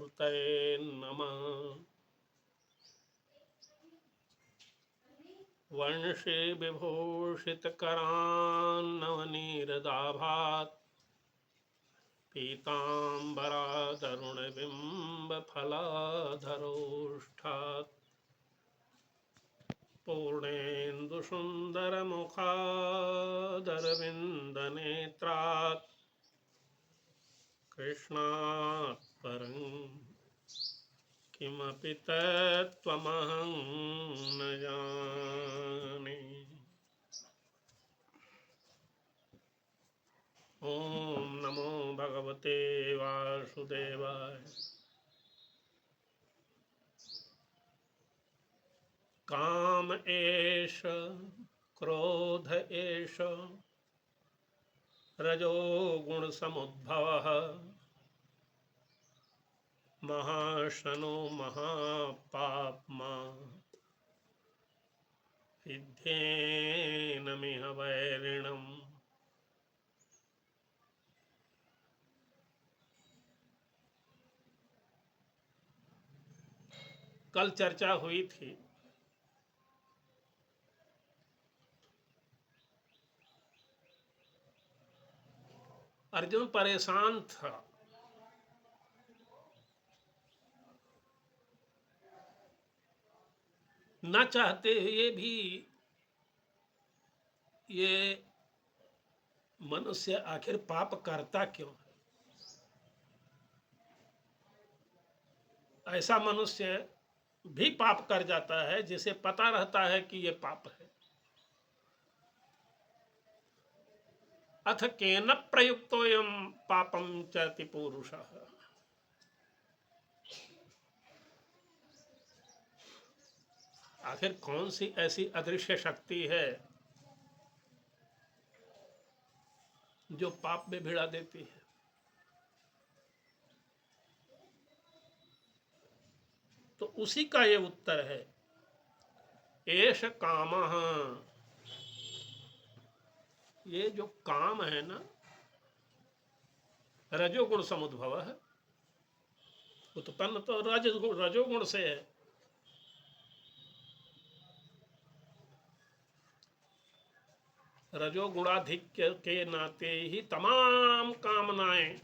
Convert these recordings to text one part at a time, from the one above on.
मूर्तये नमः। वंशे विभूषितकरान्नवनीरदाभात् पीताम्बरादरुणबिम्बफलाधरोष्ठात् पूर्णेन्दुसुन्दरमुखादरविन्दनेत्रात् कृष्णात् परं किमपि तत्त्वमहं न जाने। ओम नमो भगवते वासुदेवाय। काम एष क्रोध एष रजोगुण समुद्भवः महाशनो महापाप्मा विद्धेनमिह वैरिणम्। कल चर्चा हुई थी अर्जुन परेशान था, न चाहते हुए भी ये मनुष्य आखिर पाप करता क्यों है। ऐसा मनुष्य भी पाप कर जाता है जिसे पता रहता है कि ये पाप है। अथ केन प्रयुक्तोऽयं पापं चरति पूरुषः। आखिर कौन सी ऐसी अदृश्य शक्ति है जो पाप में भिड़ा देती है। तो उसी का ये उत्तर है, एष कामः। ये जो काम है ना, रजोगुण समुद्भव है, उत्पन्न तो रजोगुण से है। रजोगुणाधिक्य के नाते ही तमाम कामनाएं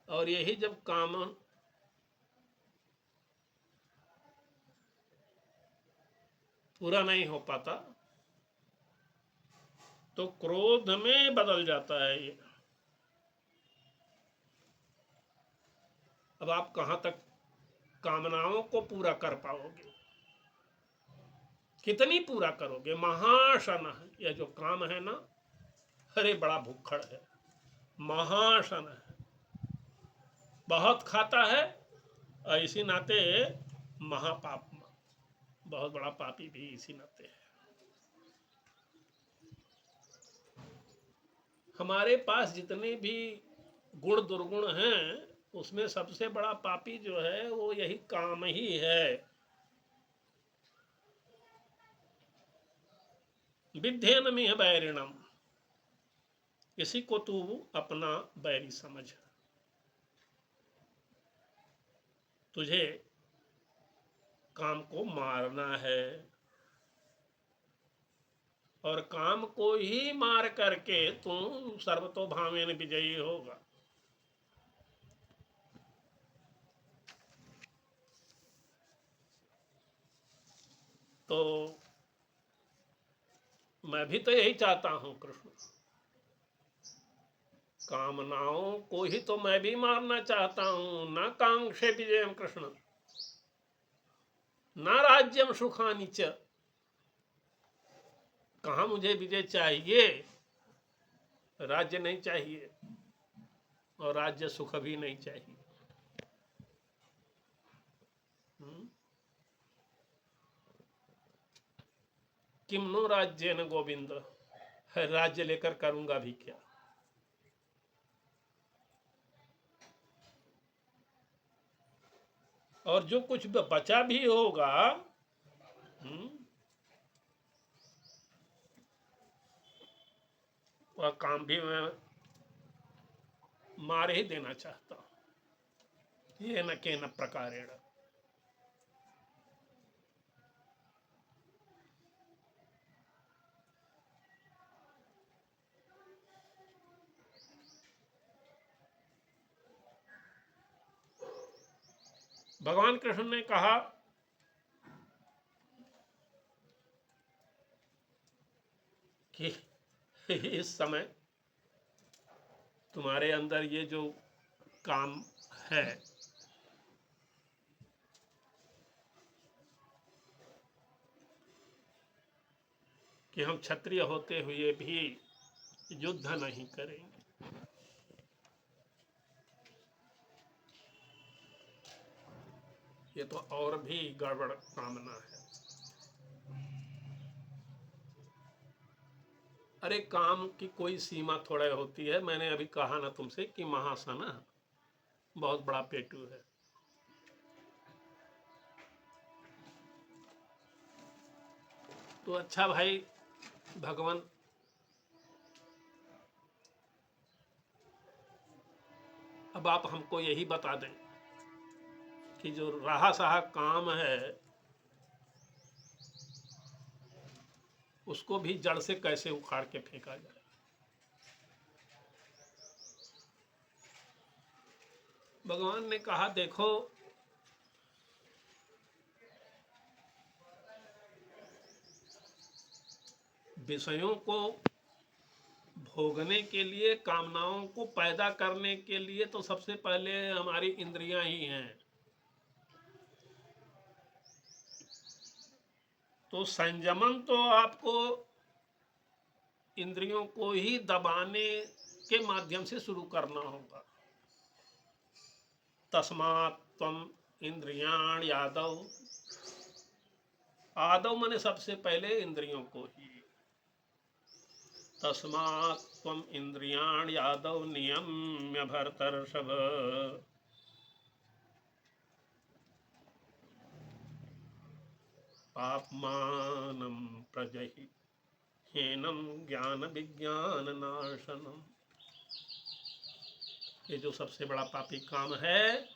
और यही जब काम पूरा नहीं हो पाता तो क्रोध में बदल जाता है ये। अब आप कहां तक कामनाओं को पूरा कर पाओगे, कितनी पूरा करोगे। महाशन है यह जो काम है ना, अरे बड़ा भुक्खड़ है, महाशन है, बहुत खाता है और इसी नाते महापाप, बहुत बड़ा पापी भी इसी नाते है। हमारे पास जितने भी गुण दुर्गुण हैं उसमें सबसे बड़ा पापी जो है वो यही काम ही है। विद्धेनमिह वैरिणम्, इसी को तू अपना बैरी समझ। तुझे काम को मारना है और काम को ही मार करके तू सर्वतोभावेन विजयी होगा। तो मैं भी तो यही चाहता हूं कृष्ण, कामनाओं को ही तो मैं भी मारना चाहता हूं। न कांक्षे विजयम कृष्ण न राज्यम सुखानि च। कहां मुझे विजय चाहिए, राज्य नहीं चाहिए और राज्य सुख भी नहीं चाहिए। किम नो राज्य न गोविंद, राज्य लेकर करूंगा भी क्या। और जो कुछ बचा भी होगा वह काम भी मैं मार ही देना चाहता हूं, ये न के न प्रकारेण। भगवान कृष्ण ने कहा कि इस समय तुम्हारे अंदर ये जो काम है, कि हम क्षत्रिय होते हुए भी युद्ध नहीं करेंगे, ये तो और भी गड़बड़ कामना है। अरे काम की कोई सीमा थोड़ा होती है। मैंने अभी कहा ना तुमसे कि महासन बहुत बड़ा पेटू है। तो अच्छा भाई, भगवान अब आप हमको यही बता दें कि जो रहा सहा काम है उसको भी जड़ से कैसे उखाड़ के फेंका जाए। भगवान ने कहा देखो, विषयों को भोगने के लिए, कामनाओं को पैदा करने के लिए तो सबसे पहले हमारी इंद्रियां ही हैं। तो संयमन तो आपको इंद्रियों को ही दबाने के माध्यम से शुरू करना होगा। तस्मात् त्वम इंद्रियाण यादव, आदव माने सबसे पहले इंद्रियों को ही। तस्मात् त्वम इंद्रियाण यादव नियम्य भरतर्षभ, पापमानं प्रजहि हीनम ज्ञान विज्ञान नाशनम। ये जो सबसे बड़ा पापी काम है,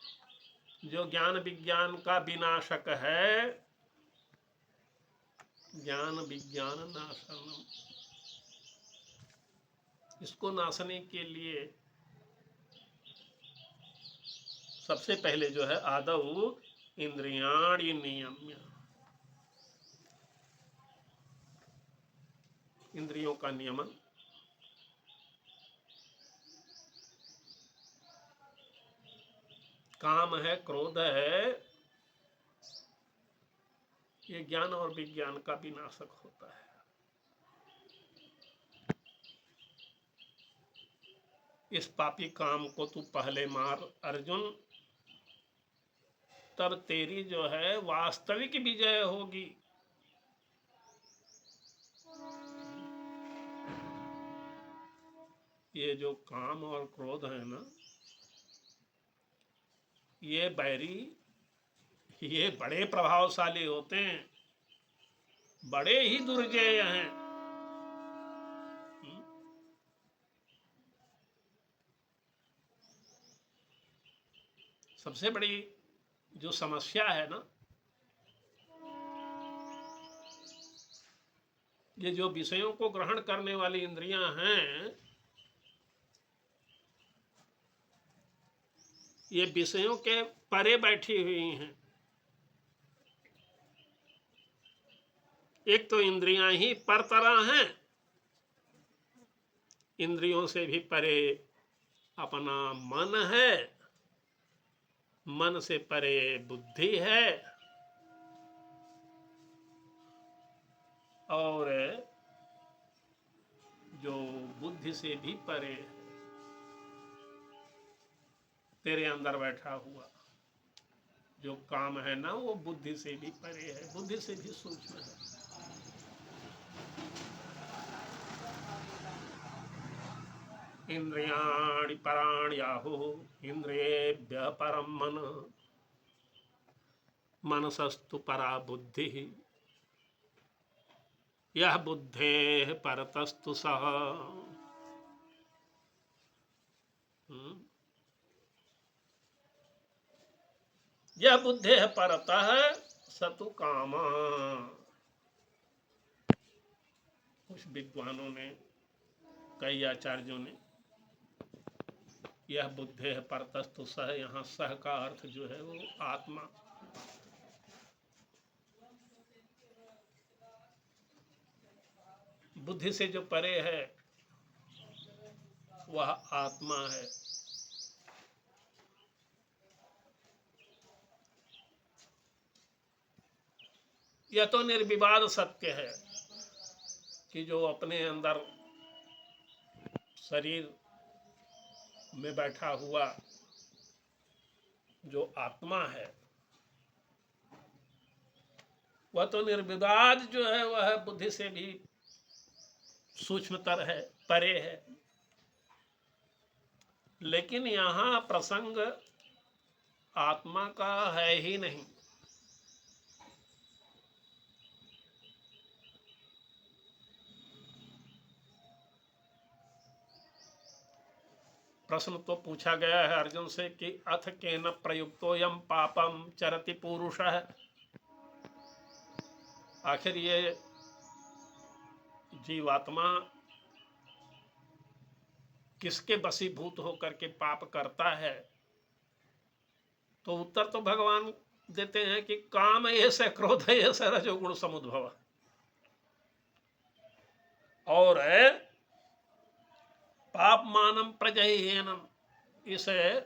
जो ज्ञान विज्ञान का विनाशक है, ज्ञान विज्ञान नाशनम, इसको नाशने के लिए सबसे पहले जो है आदौ इंद्रियाणि नियम्य, इंद्रियों का नियमन। काम है, क्रोध है, ये ज्ञान और विज्ञान का विनाशक होता है। इस पापी काम को तू पहले मार अर्जुन, तब तेरी जो है वास्तविक विजय होगी। ये जो काम और क्रोध है ना, ये बैरी, ये बड़े प्रभावशाली होते हैं, बड़े ही दुर्जय हैं। सबसे बड़ी जो समस्या है ना, ये जो विषयों को ग्रहण करने वाली इंद्रियां हैं, ये विषयों के परे बैठी हुई हैं। एक तो इंद्रियां ही पर तरह हैं, इंद्रियों से भी परे अपना मन है, मन से परे बुद्धि है, और जो बुद्धि से भी परे तेरे अंदर बैठा हुआ जो काम है ना, वो बुद्धि से भी परे है, बुद्धि से भी सूक्ष्म है। इंद्रियाणि पराण्याहुः, इंद्रियेभ्यः परं मन, मनसस्तु परा बुद्धिः, यह बुद्धेः परतस्तु सः। यह बुद्धे परतः सतु कामा। कुछ विद्वानों ने, कई आचार्यों ने यह बुद्धे परतस्तु सह, यहाँ सह का अर्थ जो है वो आत्मा, बुद्धि से जो परे है वह आत्मा है। यह तो निर्विवाद सत्य है कि जो अपने अंदर शरीर में बैठा हुआ जो आत्मा है वह तो निर्विवाद जो है वह बुद्धि से भी सूक्ष्मतर है, परे है। लेकिन यहाँ प्रसंग आत्मा का है ही नहीं। प्रश्न तो पूछा गया है अर्जुन से कि अथ केन प्रयुक्तोयम पापम चरति पुरुषः। आखिर ये जीवात्मा किसके वशीभूत होकर के पाप करता है? तो उत्तर तो भगवान देते हैं कि काम ऐसे, क्रोध ऐसे, रजोगुण समुद्भव। और पाप मानम प्रजह्यनम, इसे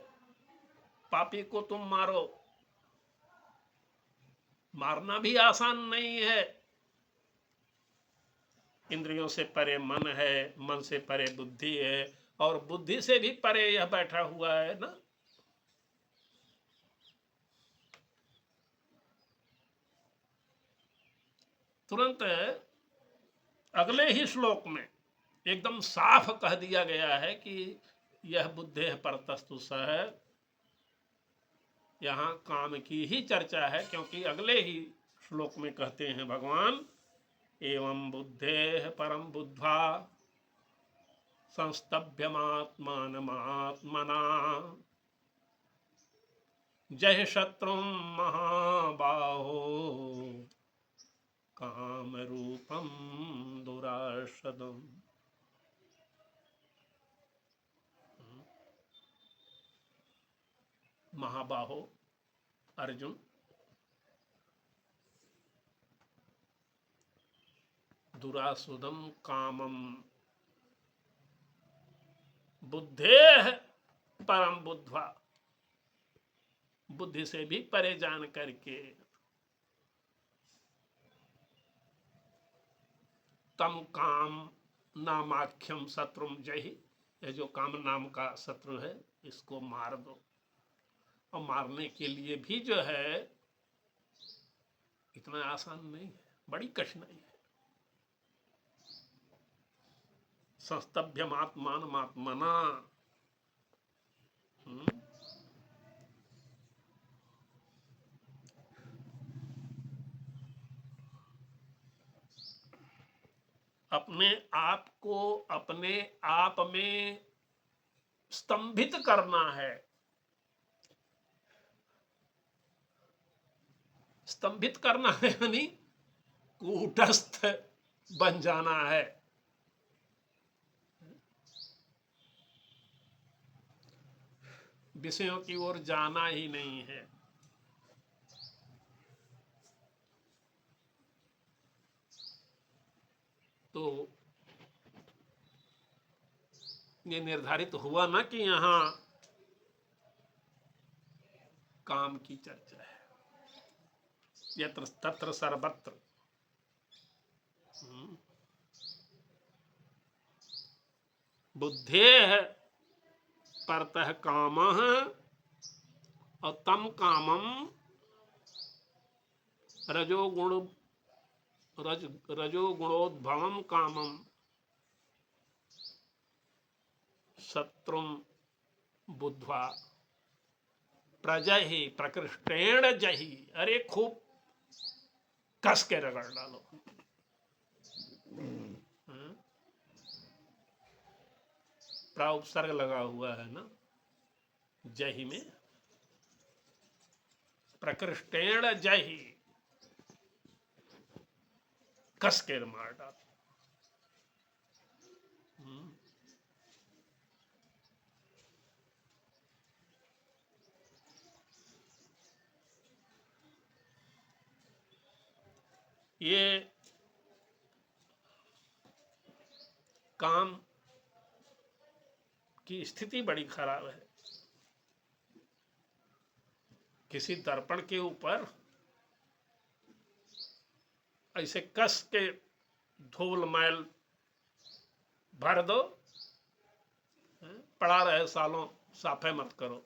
पापी को तुम मारो। मारना भी आसान नहीं है। इंद्रियों से परे मन है, मन से परे बुद्धि है, और बुद्धि से भी परे यह बैठा हुआ है ना। तुरंत अगले ही श्लोक में एकदम साफ कह दिया गया है कि यह बुद्धे परतस्तु सह। यहाँ काम की ही चर्चा है, क्योंकि अगले ही श्लोक में कहते हैं भगवान, एवं बुद्धे परम बुद्ध्वा संस्तभ्यमात्मानमात्मना जय शत्रुं महाबाहो काम रूपम दुराशदम। महाबाहो अर्जुन, दुरासुदम कामम बुद्धे परम बुद्ध्वा, बुद्धि से भी परे जान करके तम काम नामाख्यम शत्रुम जहि, ये जो काम नाम का शत्रु है इसको मार दो। और मारने के लिए भी जो है इतना आसान नहीं है, बड़ी कठिनाई है। संस्तभ्यमात्मानमात्मना, अपने आप को अपने आप में स्तंभित करना है। स्तंभित करना है यानी कूटस्थ बन जाना है। विषयों की ओर जाना ही नहीं है। तो ये निर्धारित हुआ ना कि यहाँ काम की चर्चा है, यत्र तत्र सर्वत्र। बुद्धे परतः कामः और तम कामम रजोगुणोद्भवम कामम शत्रुम बुद्ध्वा प्रजहि प्रकृष्टेण जहि। अरे खूब कस के रगड़ डालो। प्राउपसर्ग लगा हुआ है ना जहि में। प्रकृष्टेण जय कस के मार डाल। ये काम की स्थिति बड़ी खराब है। किसी दर्पण के ऊपर ऐसे कस के धूल मैल भर दो, पड़ा रहे सालों, साफे मत करो।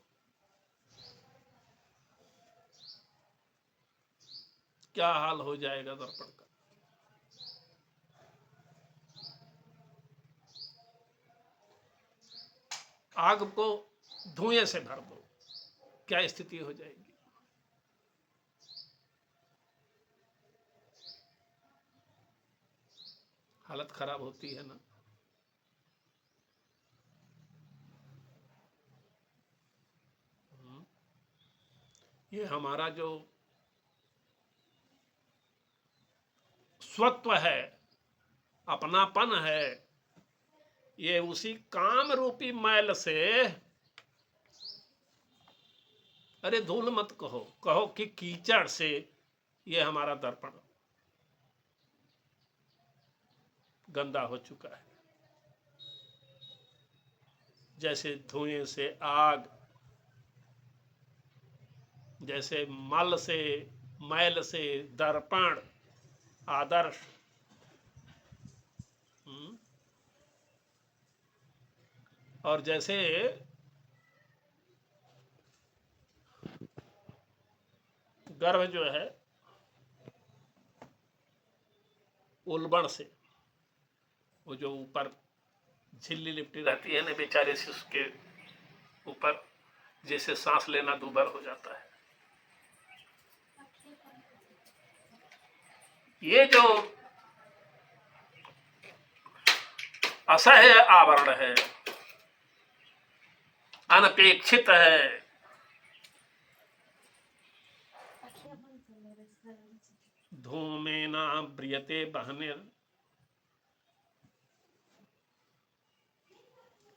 क्या हाल हो जाएगा दर्पण का। आग को धुएं से भर दो, क्या स्थिति हो जाएगी। हालत खराब होती है ना। ये हमारा जो स्वत्व है, अपनापन है, ये उसी काम रूपी मैल से, अरे धूल मत कहो, कहो कि कीचड़ से ये हमारा दर्पण गंदा हो चुका है। जैसे धुएं से आग, जैसे मल से मैल से दर्पण आदर्श, और जैसे गर्भ जो है उल्बण से, वो जो ऊपर झिल्ली लिपटी रहती है ना बेचारे शिशु के ऊपर, जैसे सांस लेना दूभर हो जाता है। ये जो असह्य आवरण है, अनपेक्षित है, धूमेना ब्रियते बहनिर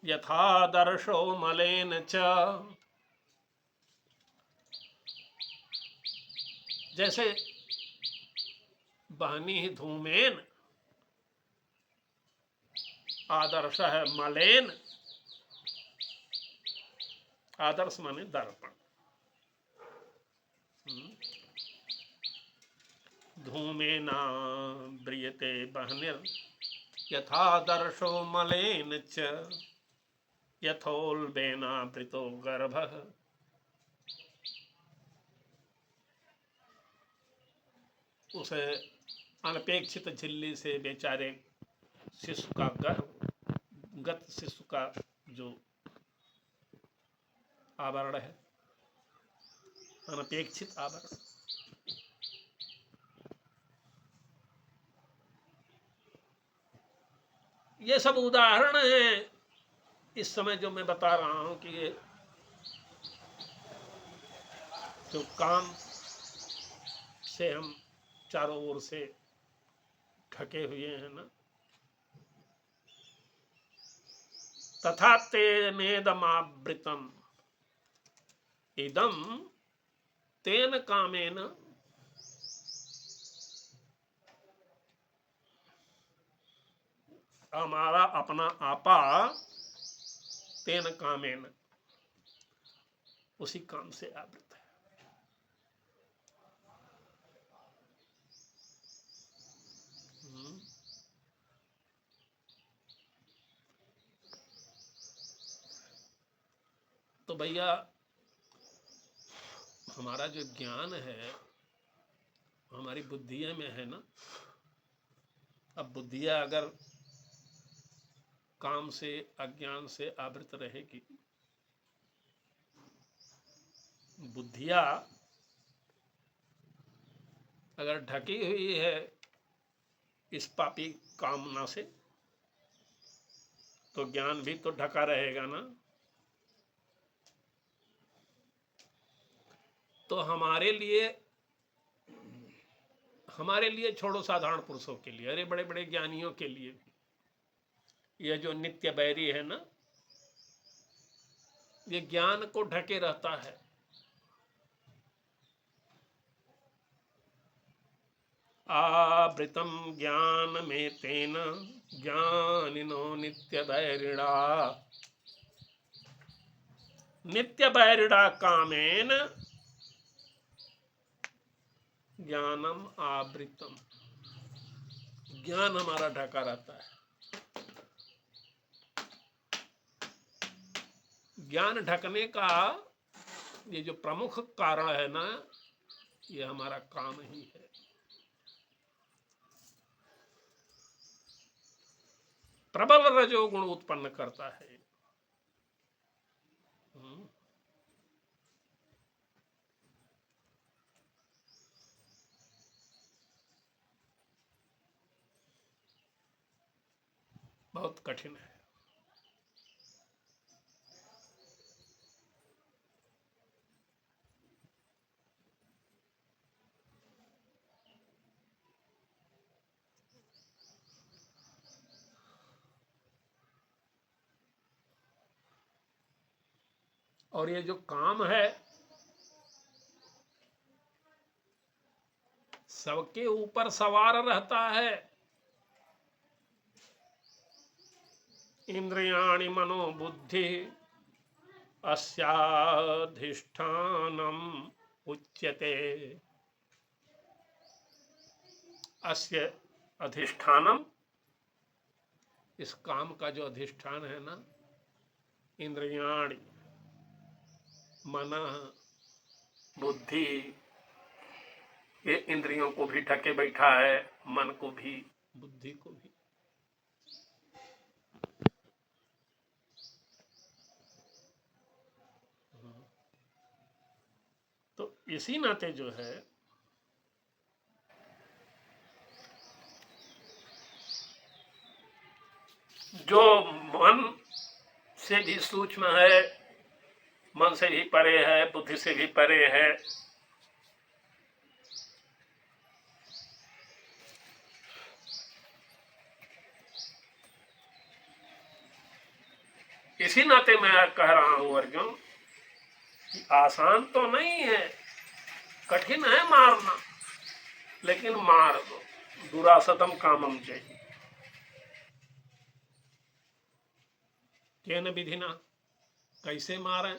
यथादर्शो मलेन च। जैसे बहनी ही धूमेन, आदर्श है मलेन, आदर्श माने दर्पण। धूमेना ब्रियते बहनिर यथादर्शो मलेन च यथोल्बेनावृतो गर्भः। उसे अनपेक्षित झिल्ली से बेचारे शिशु का गर्भगत शिशु का जो आवरण है, अनपेक्षित आवरण, ये सब उदाहरण है इस समय जो मैं बता रहा हूं कि ये जो काम से हम चारों ओर से ढके हुए हैं ना, तथा तेनेदमावृतम इदम तेन कामेन हमारा अपना आपा तेन कामेन उसी काम से आवृत है। तो भैया हमारा जो ज्ञान है हमारी बुद्धिया में है ना। अब बुद्धिया अगर काम से अज्ञान से आवृत रहेगी, बुद्धिया अगर ढकी हुई है इस पापी कामना से, तो ज्ञान भी तो ढका रहेगा ना। तो हमारे लिए छोड़ो, साधारण पुरुषों के लिए, अरे बड़े बड़े ज्ञानियों के लिए भी यह जो नित्य बैरी है ना, ये ज्ञान को ढके रहता है। आवृतम ज्ञान में तेन ज्ञानिनो नित्य बैरिणा, नित्य बैरिणा कामेन ज्ञानम आवृतम, ज्ञान हमारा ढका रहता है। ज्ञान ढकने का ये जो प्रमुख कारण है ना, ये हमारा काम ही है। प्रबल रजोगुण उत्पन्न करता है। बहुत कठिन है। और ये जो काम है सबके ऊपर सवार रहता है। इंद्रियाणि मनोबुद्धि अस्याधिष्ठानम उच्यते, अस्य अधिष्ठानम, इस काम का जो अधिष्ठान है ना, इंद्रियाणि, मन, बुद्धि, ये इंद्रियों को भी ढके बैठा है, मन को भी, बुद्धि को भी। तो इसी नाते जो है जो मन से भी सूक्ष्म है, मन से भी परे है, बुद्धि से भी परे है, इसी नाते मैं कह रहा हूं अर्जुन कि आसान तो नहीं है, कठिन है मारना, लेकिन मार दो। दुरासतम कामम चाहिए। केन विधिना, कैसे मारे?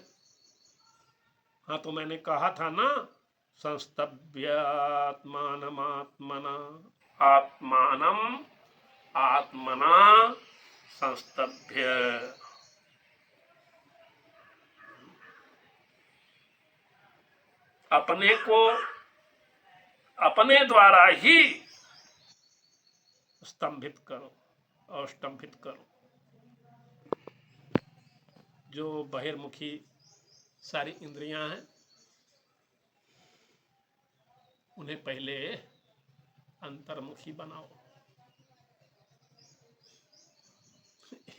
हाँ, तो मैंने कहा था ना, संस्तभ्यात्मानमात्मना, आत्मानम आत्मना संस्तभ्य। अपने को अपने द्वारा ही स्तंभित करो और स्तंभित करो। जो बहिर्मुखी सारी इंद्रियां हैं, उन्हें पहले अंतर्मुखी बनाओ।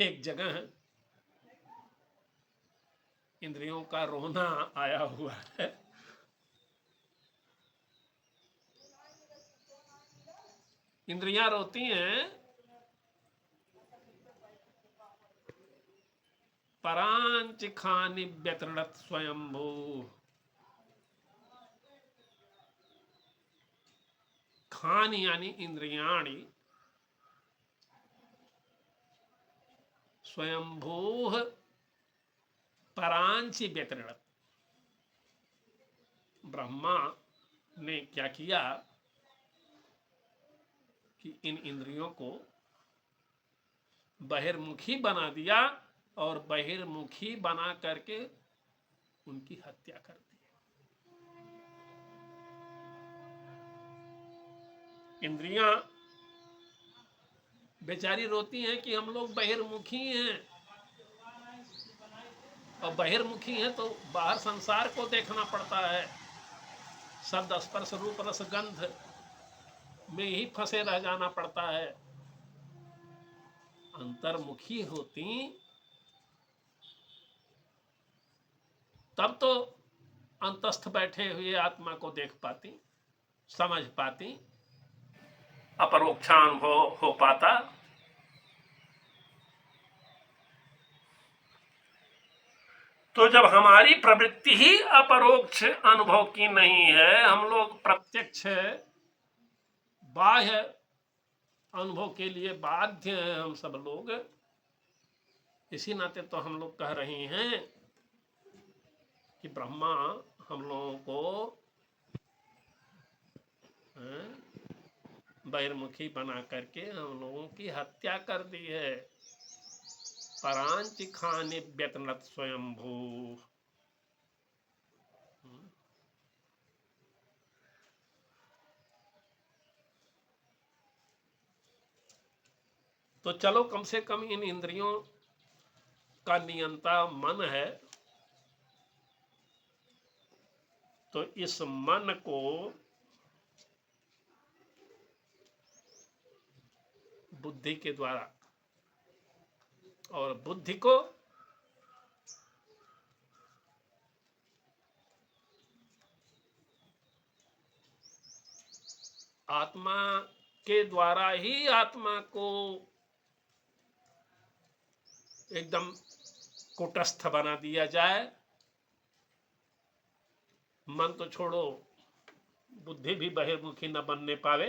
एक जगह इंद्रियों का रोना आया हुआ है। इंद्रियां रोती हैं, परांच खानि व्यतृणत स्वयंभू, खान यानी इंद्रियाणि, स्वयंभू परांचि व्यतृणत। ब्रह्मा ने क्या किया कि इन इंद्रियों को बहिर्मुखी बना दिया और बहिर्मुखी बना करके उनकी हत्या कर दी। इंद्रियां बेचारी रोती हैं कि हम लोग बहिर्मुखी हैं, और बहिर्मुखी हैं तो बाहर संसार को देखना पड़ता है, शब्द स्पर्श रूप रस गंध में ही फंसे रह जाना पड़ता है। अंतर्मुखी होती तब तो अंतस्थ बैठे हुए आत्मा को देख पाती, समझ पाती, अपरोक्षानुभव हो पाता। तो जब हमारी प्रवृत्ति ही अपरोक्ष अनुभव की नहीं है, हम लोग प्रत्यक्ष बाह्य अनुभव के लिए बाध्य हैं हम सब लोग, इसी नाते तो हम लोग कह रहे हैं कि ब्रह्मा हम लोगों को बहिर्मुखी बना करके हम लोगों की हत्या कर दी है। परांच खाने व्यतनत स्वयंभू। तो चलो कम से कम इन इंद्रियों का नियंता मन है, तो इस मन को बुद्धि के द्वारा और बुद्धि को आत्मा के द्वारा ही आत्मा को एकदम कुटस्थ बना दिया जाए। मन तो छोड़ो, बुद्धि भी बहिर्मुखी न बनने पावे,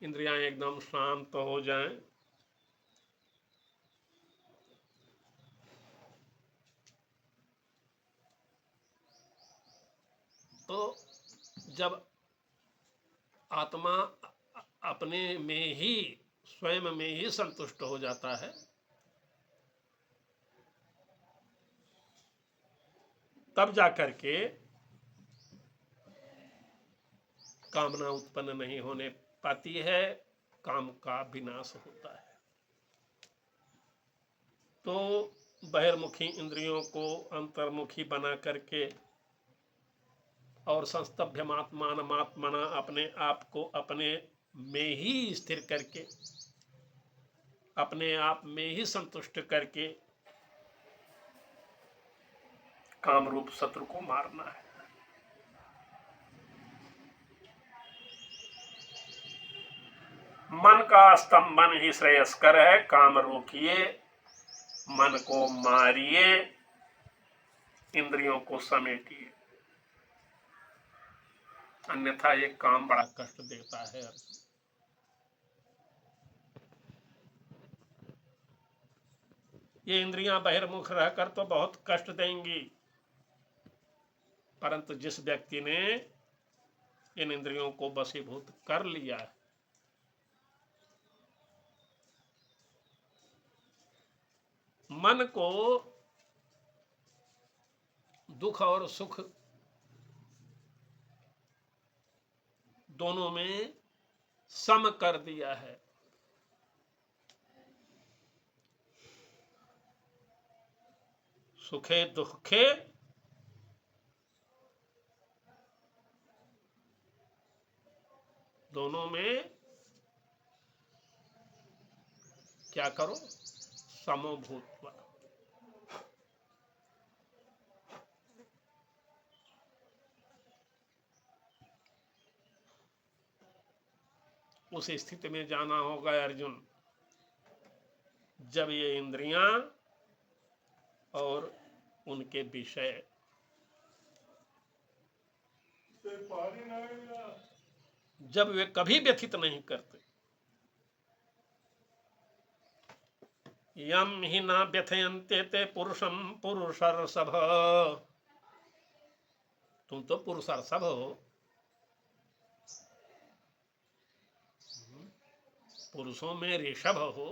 इंद्रियां एकदम शांत हो जाएं। तो जब आत्मा अपने में ही, स्वयं में ही संतुष्ट हो जाता है, तब जाकर के कामना उत्पन्न नहीं होने पाती है, काम का विनाश होता है। तो बहिर्मुखी इंद्रियों को अंतर्मुखी बना करके और संस्तभ्यमात्मानमात्मना अपने आप को अपने में ही स्थिर करके, अपने आप में ही संतुष्ट करके काम रूप शत्रु को मारना है। मन का स्तंभन ही श्रेयस्कर है, काम रोकिए, मन को मारिए, इंद्रियों को समेटिए, अन्यथा ये काम बड़ा कष्ट देता है। ये इंद्रियां बहिर्मुख रहकर तो बहुत कष्ट देंगी, परंतु जिस व्यक्ति ने इन इंद्रियों को वशीभूत कर लिया है, मन को दुख और सुख दोनों में सम कर दिया है, सुखे दुखे दोनों में क्या करो, समभूत्वा। उस स्थिति में जाना होगा अर्जुन, जब ये इंद्रियां और उनके विषय जब वे कभी व्यथित नहीं करते। यम ही ना व्यथयन्ते ते पुरुषम पुरुषर्षभ। तुम तो पुरुषर्षभ हो, पुरुषों में ऋषभ हो।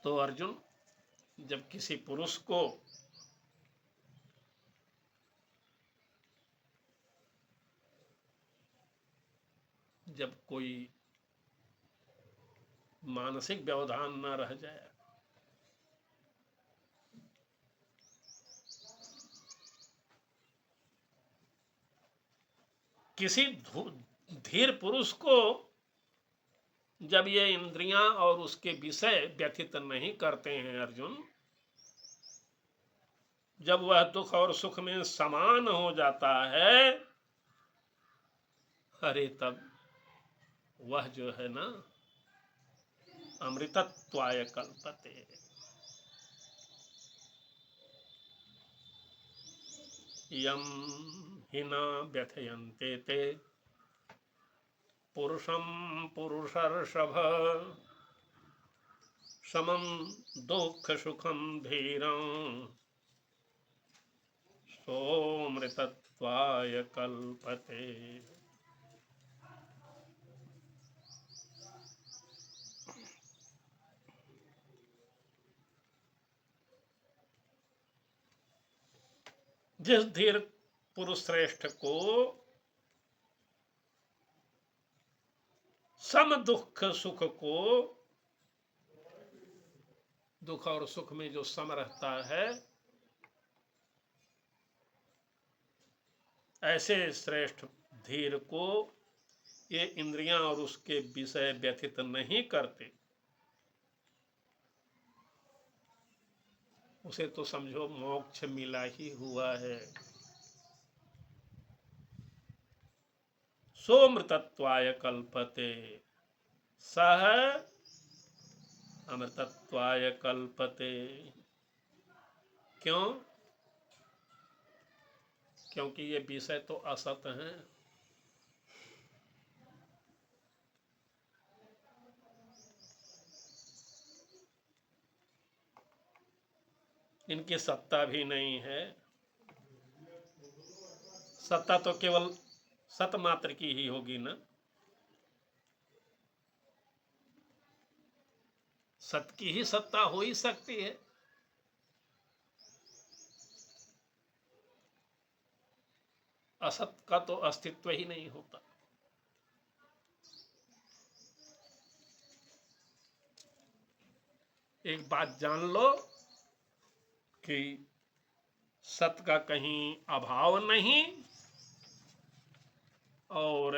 तो अर्जुन, जब किसी पुरुष को जब कोई मानसिक व्यवधान न रह जाए, किसी धीर पुरुष को जब ये इंद्रियां और उसके विषय व्यथित नहीं करते हैं अर्जुन, जब वह दुख और सुख में समान हो जाता है, अरे तब वह जो है ना अमृतत्वाय कल्पते। यम हि न व्यथयन्ते ते पुरुषं पुरुषर्षभ समं दुःख सुखं धीरं सोऽमृतत्वाय कल्पते। जिस धीर पुरुष श्रेष्ठ को सम दुख सुख को, दुख और सुख में जो सम रहता है, ऐसे श्रेष्ठ धीर को ये इंद्रियां और उसके विषय व्यथित नहीं करते, उसे तो समझो मोक्ष मिला ही हुआ है। सोमृतत्वाय कल्पते, सह अमृतत्वाय कल्पते। क्यों? क्योंकि ये विषय तो असत हैं। इनकी सत्ता भी नहीं है। सत्ता तो केवल सत मात्र की ही होगी ना। सत की ही सत्ता हो ही सकती है। असत का तो अस्तित्व ही नहीं होता। एक बात जान लो कि सत का कहीं अभाव नहीं और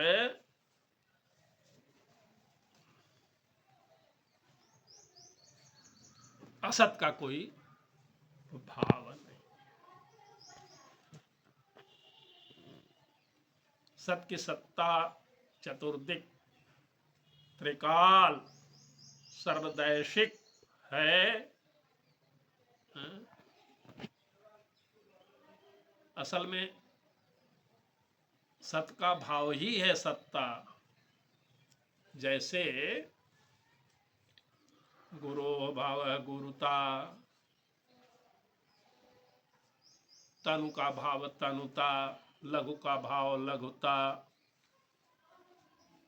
असत का कोई भाव नहीं। सत की सत्ता चतुर्दिक त्रिकाल सर्वदैशिक है। असल में सत का भाव ही है सत्ता। जैसे गुरो भाव गुरुता, तनु का भाव तनुता, लघु का भाव लघुता,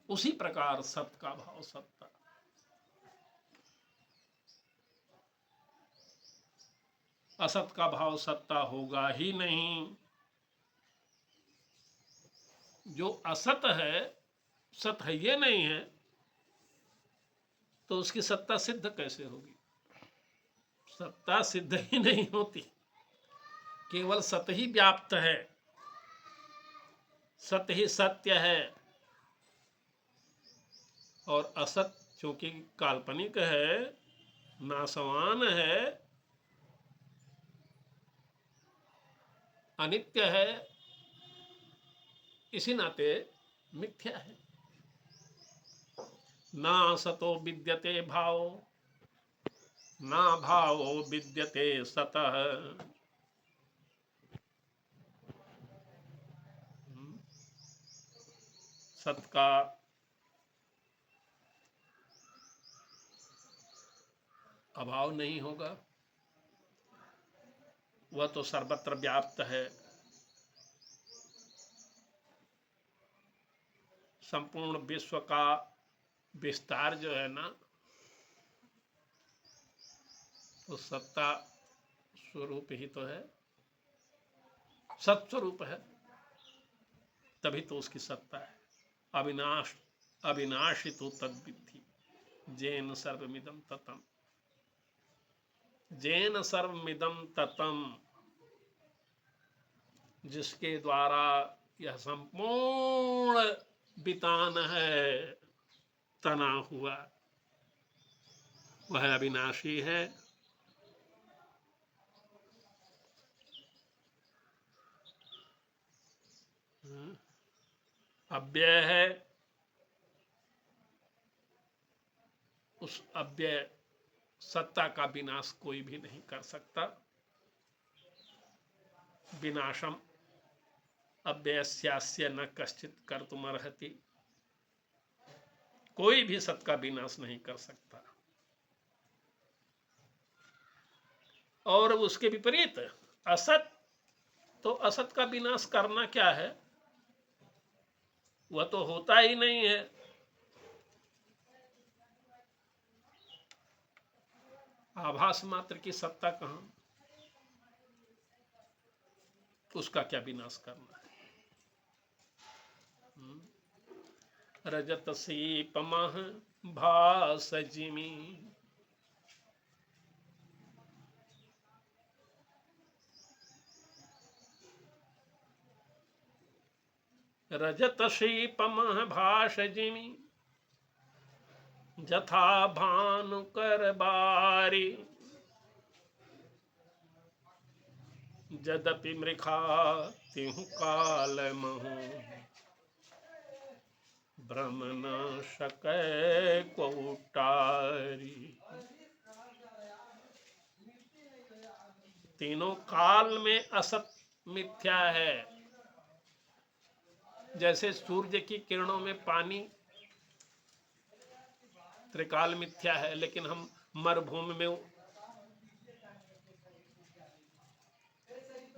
उसी प्रकार सत का भाव सत्ता। असत का भाव सत्ता होगा ही नहीं। जो असत है, सत है ये नहीं है, तो उसकी सत्ता सिद्ध कैसे होगी? सत्ता सिद्ध ही नहीं होती। केवल सत ही व्याप्त है, सत ही सत्य है। और असत चूंकि काल्पनिक है, नाशवान है, अनित्य है, इसी नाते मिथ्या है। ना सतो विद्यते भाव, ना भावो विद्यते सतः। सत का अभाव नहीं होगा, वह तो सर्वत्र व्याप्त है। संपूर्ण विश्व का विस्तार जो है ना, तो सत्ता स्वरूप ही तो है, सत्स्वरूप है, तभी तो उसकी सत्ता है। अविनाश अविनाशी तो तद्विद्धि जैन सर्वमिदं ततम, जैन सर्वमिदं ततम, जिसके द्वारा यह संपूर्ण वितान है, तना हुआ वह अविनाशी है। अव्यय है, उस अव्यय सत्ता का विनाश कोई भी नहीं कर सकता। विनाशम अव्ययस्यास्य न कश्चित कर्तुमर्हति, कोई भी सत का विनाश नहीं कर सकता। और उसके विपरीत असत, तो असत का विनाश करना क्या है, वह तो होता ही नहीं है। आभास मात्र की सत्ता कहां, उसका क्या विनाश करना है। रजत सीपमः भासजिमि, रजत सीपमः भासजिमि जथा भानुकर बारी, जदपि मृखा तिहु काल महु, भ्रम न सकै कोटारी। तीनों काल में असत मिथ्या है। जैसे सूर्य की किरणों में पानी त्रिकाल मिथ्या है, लेकिन हम मरुभूमि में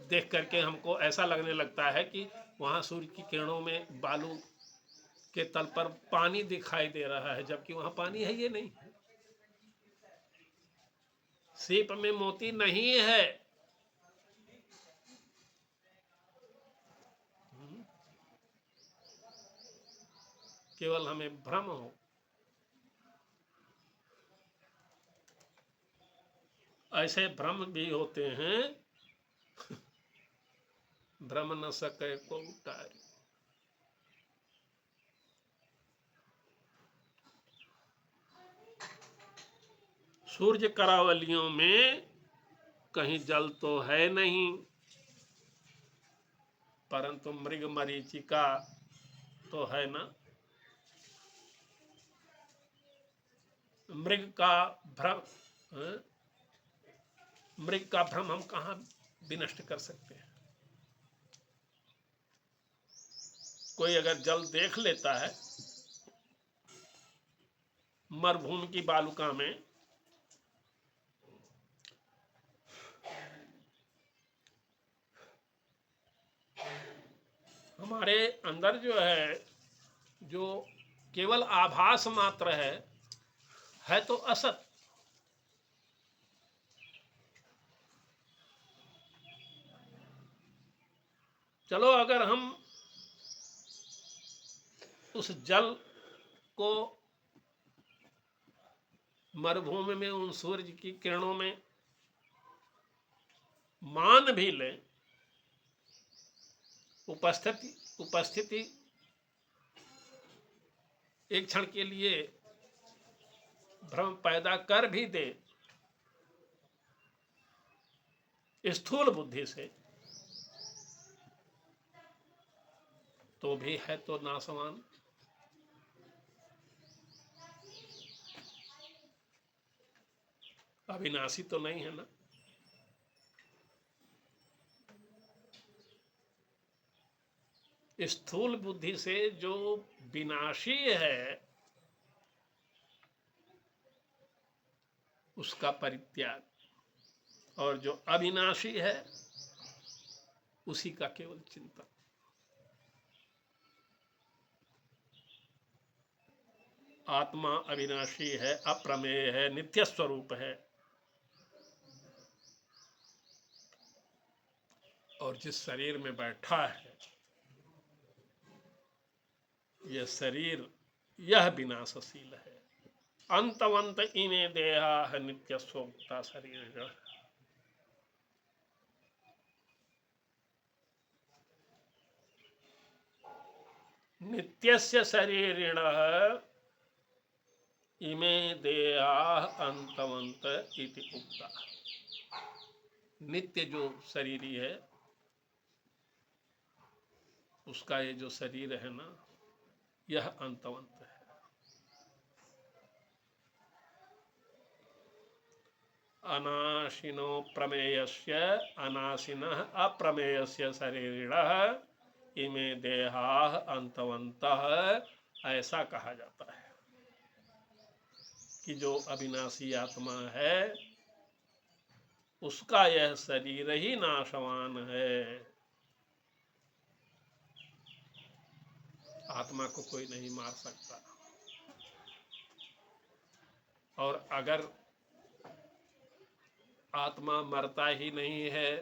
देख करके हमको ऐसा लगने लगता है कि वहां सूर्य की किरणों में बालू के तल पर पानी दिखाई दे रहा है, जबकि वहां पानी है ये नहीं। सीप में मोती नहीं है। केवल हमें भ्रम हो। ऐसे भ्रम भी होते हैं, भ्रम न सके को उतारी। सूर्य करावलियों में कहीं जल तो है नहीं, परंतु मृग मरीचिका तो है ना। मृग का भ्रम, मृग का भ्रम हम कहां विनष्ट कर सकते हैं। कोई अगर जल देख लेता है मरुभूमि की बालुका में, हमारे अंदर जो है, जो केवल आभास मात्र है तो असत। चलो अगर हम उस जल को मरुभूमि में उन सूर्य की किरणों में मान भी लें, उपस्थिति एक क्षण के लिए भ्रम पैदा कर भी दे स्थूल बुद्धि से, तो भी है तो नासवान। अविनाशी तो नहीं है ना। स्थूल बुद्धि से जो विनाशी है उसका परित्याग, और जो अविनाशी है उसी का केवल चिंतन। आत्मा अविनाशी है, अप्रमेय है, नित्य स्वरूप है। और जिस शरीर में बैठा है यह शरीर, यह विनाशशील है। अंतवंत इमे देहा है नित्य सोक्ता शरीर। नित्यस्य शरीरिणः इमे देहा अंतवंत इति उक्ता। नित्य जो शरीरी है उसका ये जो शरीर है ना, यह अंतवंत है। अनाशिनो प्रमेयस्य अनाशिनः अप्रमेयस्य शरीरिणः इमे देहाः अंतवन्तः, ऐसा कहा जाता है कि जो अविनाशी आत्मा है उसका यह शरीर ही नाशवान है। आत्मा को कोई नहीं मार सकता। और अगर आत्मा मरता ही नहीं है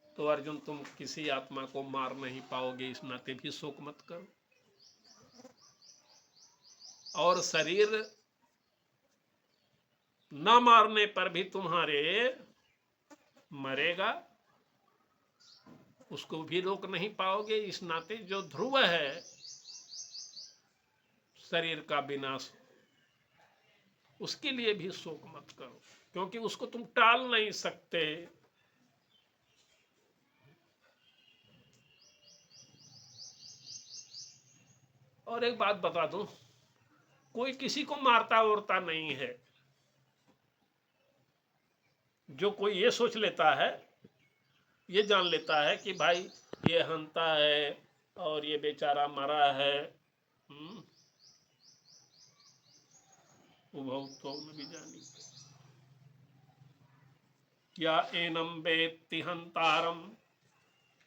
तो अर्जुन तुम किसी आत्मा को मार नहीं पाओगे, इस नाते भी शोक मत करो। और शरीर न मारने पर भी तुम्हारे मरेगा, उसको भी रोक नहीं पाओगे। इस नाते जो ध्रुव है शरीर का विनाश, उसके लिए भी शोक मत करो, क्योंकि उसको तुम टाल नहीं सकते। और एक बात बता दूं, कोई किसी को मारता उड़ता नहीं है। जो कोई ये सोच लेता है, ये जान लेता है कि भाई ये हंता है और ये बेचारा मरा है, उभौ न बीजानी, या एनम वेत्ति हंतारम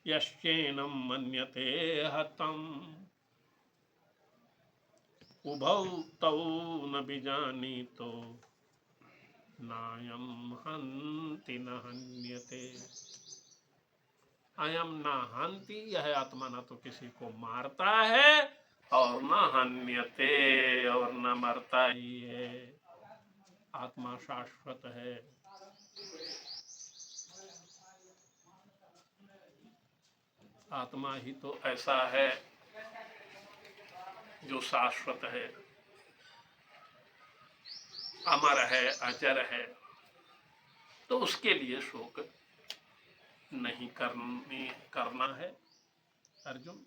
यश्चैनम मन्यते हतम, उभौ तौ न बीजानीतो नायम हन्ति न हन्यते। अयम न हन्ति, यह आत्मा न तो किसी को मारता है और न हन्यते, और न मरता ही है। आत्मा शाश्वत है। आत्मा ही तो ऐसा है जो शाश्वत है, अमर है, अजर है। तो उसके लिए शोक नहीं करना है। अर्जुन,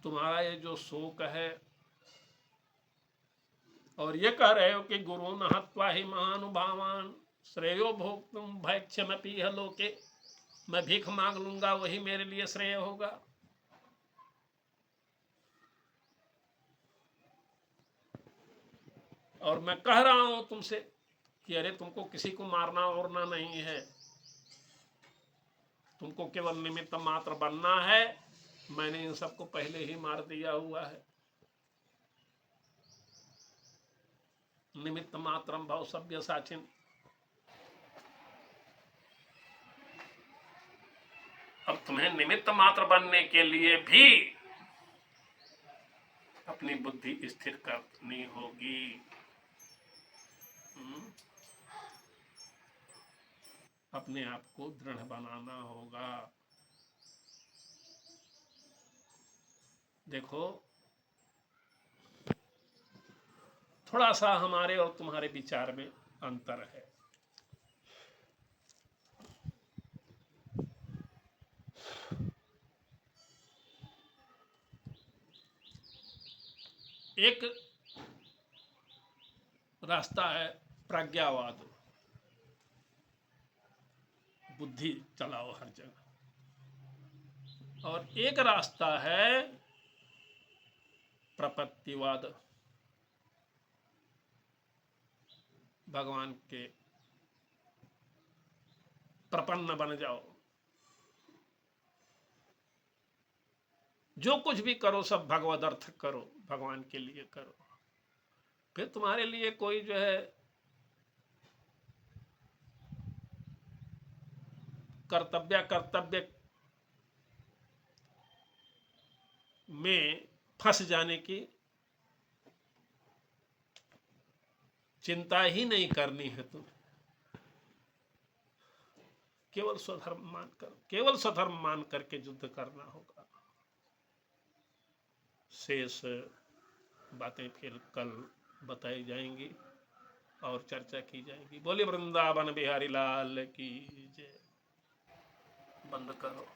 तुम्हारा ये जो शोक है और ये कह रहे हो कि गुरु न हत्वा ही महानुभावान श्रेयो भोक्तुम भैक्षमपि इह लोके, मैं भीख मांग लूंगा वही मेरे लिए श्रेय होगा। और मैं कह रहा हूं तुमसे कि अरे तुमको किसी को मारना ओरना नहीं है, तुमको केवल निमित्त मात्र बनना है। मैंने इन सबको पहले ही मार दिया हुआ है। निमित्त मात्रम भव सभ्य साचिन। अब तुम्हें निमित्त मात्र बनने के लिए भी अपनी बुद्धि स्थिर करनी होगी। अपने आप को दृढ़ बनाना होगा। देखो, थोड़ा सा हमारे और तुम्हारे विचार में अंतर है। एक रास्ता है प्रज्ञावाद, बुद्धि चलाओ हर जगह, और एक रास्ता है प्रपत्तिवाद, भगवान के प्रपन्न बन जाओ, जो कुछ भी करो सब भगवद अर्थ करो, भगवान के लिए करो। फिर तुम्हारे लिए कोई जो है कर्तव्य में फंस जाने की चिंता ही नहीं करनी है। तुम्हें केवल स्वधर्म मान करके युद्ध करना होगा। शेष बातें फिर कल बताई जाएंगी और चर्चा की जाएगी। बोले वृंदावन बिहारी लाल की जय। बंद करो।